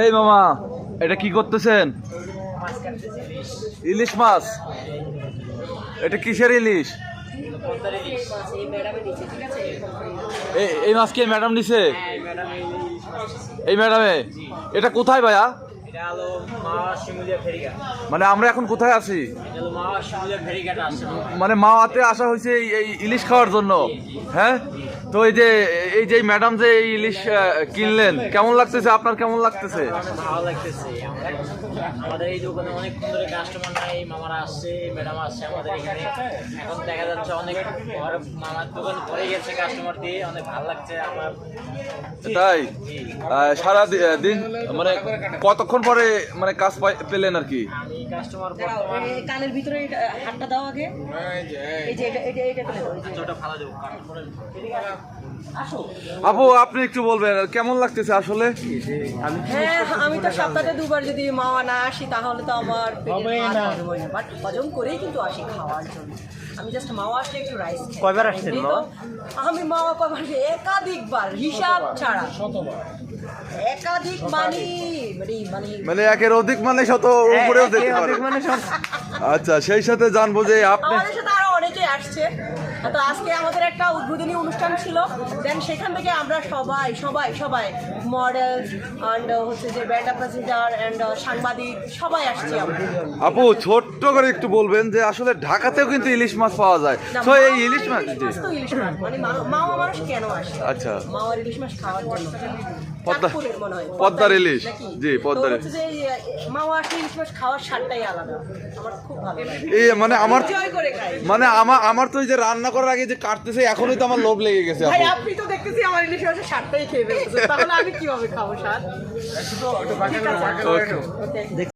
এই মামা, এটা কি করতেছেন? ইলিশ মাছ। এটা কিসের ইলিশ? এই মাছ কি ম্যাডাম নিছে? এই ম্যাডামে? এটা কোথায় ভাইয়া? মানে আমরা এখন কোথায় আছি? মানে মাওয়াতে আসা হয়েছে এই ইলিশ খাওয়ার জন্য। হ্যাঁ, তো এই যে ম্যাডাম যে এই ইলিশ কিনলেন, কেমন লাগতেছে? আপনার কেমন লাগতেছে? ভালো লাগতেছে। আমাদের এই দোকানে অনেক ধরে কাস্টমার নাই, মামারা আসছে, ম্যাডাম আসছে আমাদের এখানে। এখন দেখা যাচ্ছে অনেক মামার দোকান ভরে গেছে কাস্টমার দিয়ে, অনেক ভালো লাগছে আমার। তাই সারা দিন মানে কতক্ষণ পরে মানে কাজ পেলেন আর কি? আমি কাস্টমার কানের ভিতরে হাতটা দাও আগে। এই যে এটা ভালো দেবো। আপু, আপনি একটু বলবেন কেমন লাগতেছে আসলে? হ্যাঁ, আমি তো সপ্তাহে দুবার যদি মাওয়া না আসি তাহলে তো আমার বাট হজম করেই কিন্তু আসি খাওয়ার জন্য। আমি জাস্ট মাওয়া আসলে একটু রাইস। কয়বার আসছেন মাওয়া? আমি মাওয়া কয়বার, একাধিকবার, হিসাব ছাড়া। একাধিক মানে মানে একের অধিক মানে শত উপরেও যেতে পারে। আচ্ছা, সেই সাথে জানবো যে আপনি আমাদের সাথে আরো অনেকে আসছে। তো আজকে আমাদের একটা উদ্বোধনী অনুষ্ঠান ছিল, দেন সেখান থেকে আমরা সবাই মডেল অ্যান্ড হচ্ছে যে ব্র্যান্ড অ্যাম্বাসেডর অ্যান্ড সাংবাদিক সবাই আসছি আমরা। আপু, ছোট্ট করে একটু বলবেন যে আসলে ঢাকাতেও কিন্তু ইলিশ মাছ পাওয়া যায়, তো এই ইলিশ মাছ তো ইলিশ মাছ মানে মাওয়া মানুষ কেন আসে? আচ্ছা, মাওয়ার ইলিশ মাছ খাওয়ার জন্য। চাঁদপুরের মনে হয় পদ্মার ইলিশ। নাকি? জি, পদ্মার তো হচ্ছে যে মাওয়া আসলে ইলিশ মাছ খাওয়ার স্বাদটাই আলাদা। আমার খুব ভালো লাগে। এই মানে আমার এনজয় করে খাই। মানে আমার তো এই যে রান্না করার আগে যে কাটতেছে, এখনই তো আমার লোভ লেগে গেছে ভাই, আপু। আপনি তো দেখতেছি আমার ইলিশ মাছের স্বাদটাই খেয়ে ফেলতেছেন, তাহলে আমি কিভাবে খাবো স্বাদ? ঠিক আছে। Okay.